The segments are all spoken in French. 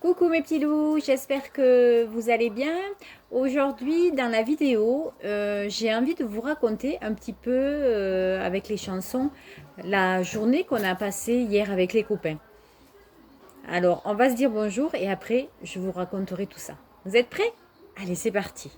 Coucou mes petits loups, j'espère que vous allez bien. Aujourd'hui, dans la vidéo, j'ai envie de vous raconter un petit peu avec les chansons la journée qu'on a passée hier avec les copains. Alors, on va se dire bonjour et après, je vous raconterai tout ça. Vous êtes prêts? Allez, c'est parti.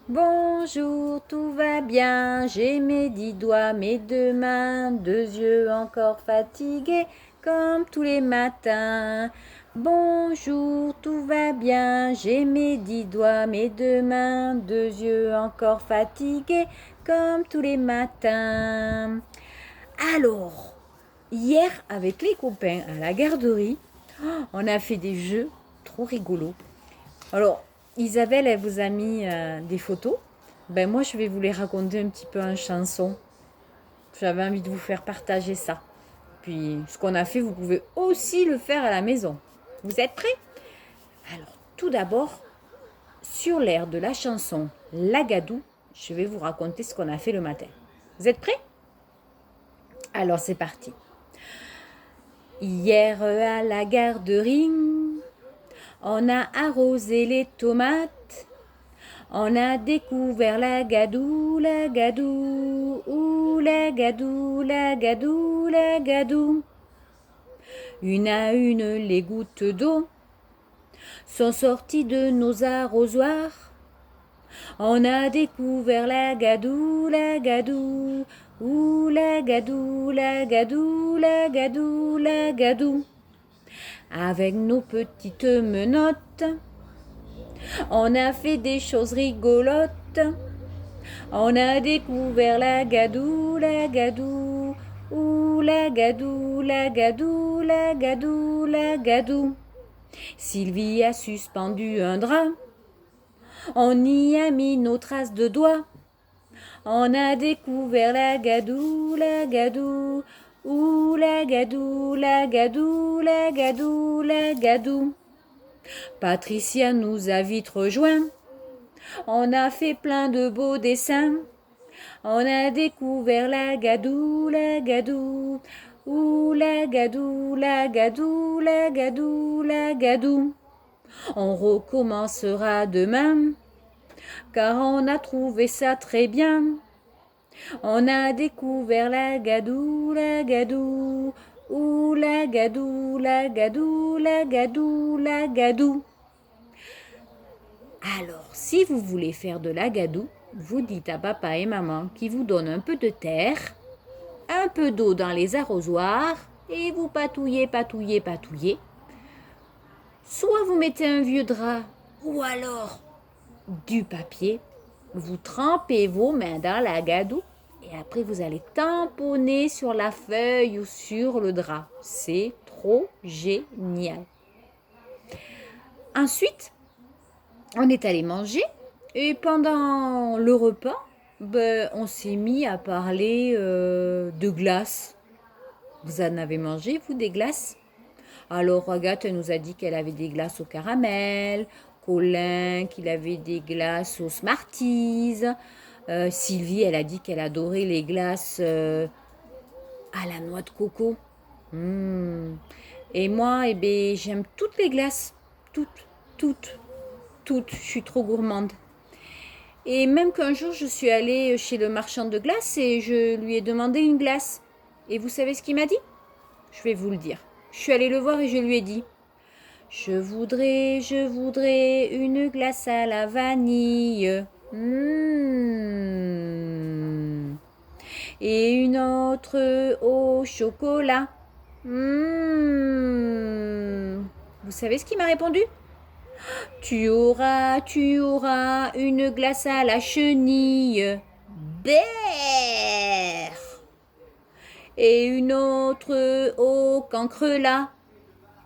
Bonjour, tout va bien, j'ai mes 10 doigts, mes 2 mains, 2 yeux encore fatigués, comme tous les matins. Bonjour, tout va bien, j'ai mes 10 doigts, mes 2 mains, 2 yeux encore fatigués, comme tous les matins. Alors, hier, avec les copains à la garderie, on a fait des jeux trop rigolos. Alors, Isabelle, elle vous a mis des photos. Ben moi, je vais vous les raconter un petit peu en chanson. J'avais envie de vous faire partager ça. Puis, ce qu'on a fait, vous pouvez aussi le faire à la maison. Vous êtes prêts? Alors, tout d'abord, sur l'air de la chanson Lagadou, je vais vous raconter ce qu'on a fait le matin. Vous êtes prêts? Alors, c'est parti. Hier à la garderie, on a arrosé les tomates. On a découvert la gadou, ouh, la gadou. Une à une, les gouttes d'eau sont sorties de nos arrosoirs. On a découvert la gadou, ouh, la gadou. Avec nos petites menottes, on a fait des choses rigolotes. On a découvert la gadou, ouh, la gadou. Sylvie a suspendu un drap. On y a mis nos traces de doigts. On a découvert la gadou, ouh, la gadou. Patricia nous a vite rejoints. On a fait plein de beaux dessins. On a découvert la gadou, ouh, la gadou, la gadou. On recommencera demain, car on a trouvé ça très bien. On a découvert la gadou, ouh, la gadou, la gadou. Alors, si vous voulez faire de la gadoue, vous dites à papa et maman qui vous donnent un peu de terre, un peu d'eau dans les arrosoirs et vous patouillez, patouillez, patouillez. Soit vous mettez un vieux drap ou alors du papier, vous trempez vos mains dans la gadoue et après vous allez tamponner sur la feuille ou sur le drap. C'est trop génial. Ensuite, on est allé manger et pendant le repas, on s'est mis à parler de glace. Vous en avez mangé, vous, des glaces? Alors, Agathe, elle nous a dit qu'elle avait des glaces au caramel, Colin, qu'il avait des glaces aux Smarties. Sylvie, elle a dit qu'elle adorait les glaces à la noix de coco. Mmh. Et moi, eh ben, j'aime toutes les glaces. Toutes, toutes, toutes. Je suis trop gourmande. Et même qu'un jour, je suis allée chez le marchand de glace et je lui ai demandé une glace. Et vous savez ce qu'il m'a dit? Je vais vous le dire. Je suis allée le voir et je lui ai dit, je voudrais une glace à la vanille. Mmh. Et une autre au chocolat. Mmh. Vous savez ce qu'il m'a répondu? Tu auras une glace à la chenille. Berre. Et une autre au cancrelat.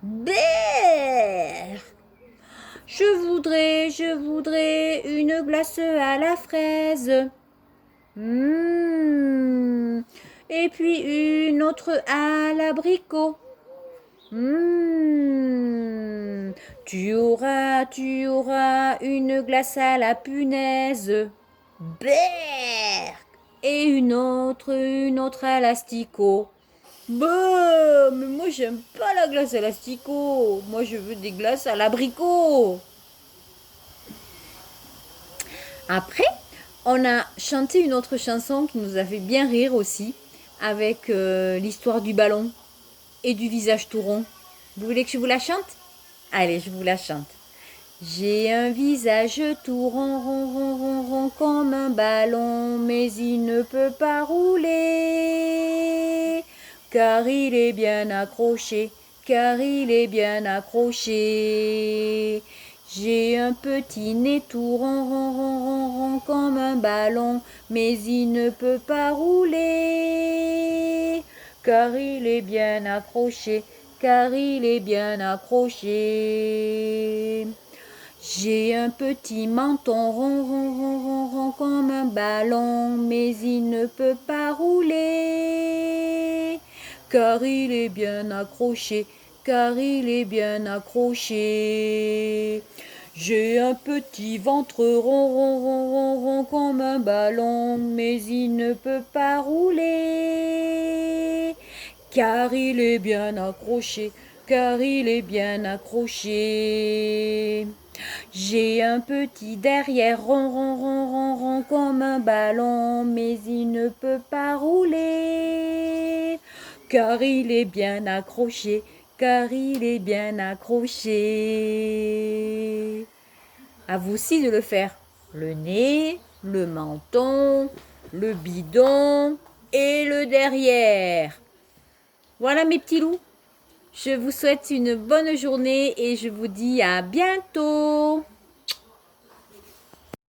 Berre. Je voudrais une glace à la fraise. Mmh. Et puis une autre à l'abricot. Mmh. Tu auras une glace à la punaise. Berk. Et une autre à l'asticot. Bah, mais moi j'aime pas la glace à l'asticot. Moi je veux des glaces à l'abricot. Après, on a chanté une autre chanson qui nous a fait bien rire aussi, avec l'histoire du ballon et du visage tout rond. Vous voulez que je vous la chante? Allez, je vous la chante. J'ai un visage tout rond, rond, rond, rond, rond comme un ballon, mais il ne peut pas rouler, car il est bien accroché, car il est bien accroché. J'ai un petit nez tout rond, rond, rond, rond, rond comme un ballon, mais il ne peut pas rouler, car il est bien accroché, car il est bien accroché. J'ai un petit menton rond, rond, rond, rond, rond comme un ballon, mais il ne peut pas rouler, car il est bien accroché, car il est bien accroché. J'ai un petit ventre rond, rond, rond, rond, rond comme un ballon, mais il ne peut pas rouler, car il est bien accroché, car il est bien accroché. J'ai un petit derrière rond, rond, rond, rond, rond comme un ballon, mais il ne peut pas rouler, car il est bien accroché, car il est bien accroché. À vous aussi de le faire. Le nez, le menton, le bidon et le derrière. Voilà mes petits loups. Je vous souhaite une bonne journée et je vous dis à bientôt.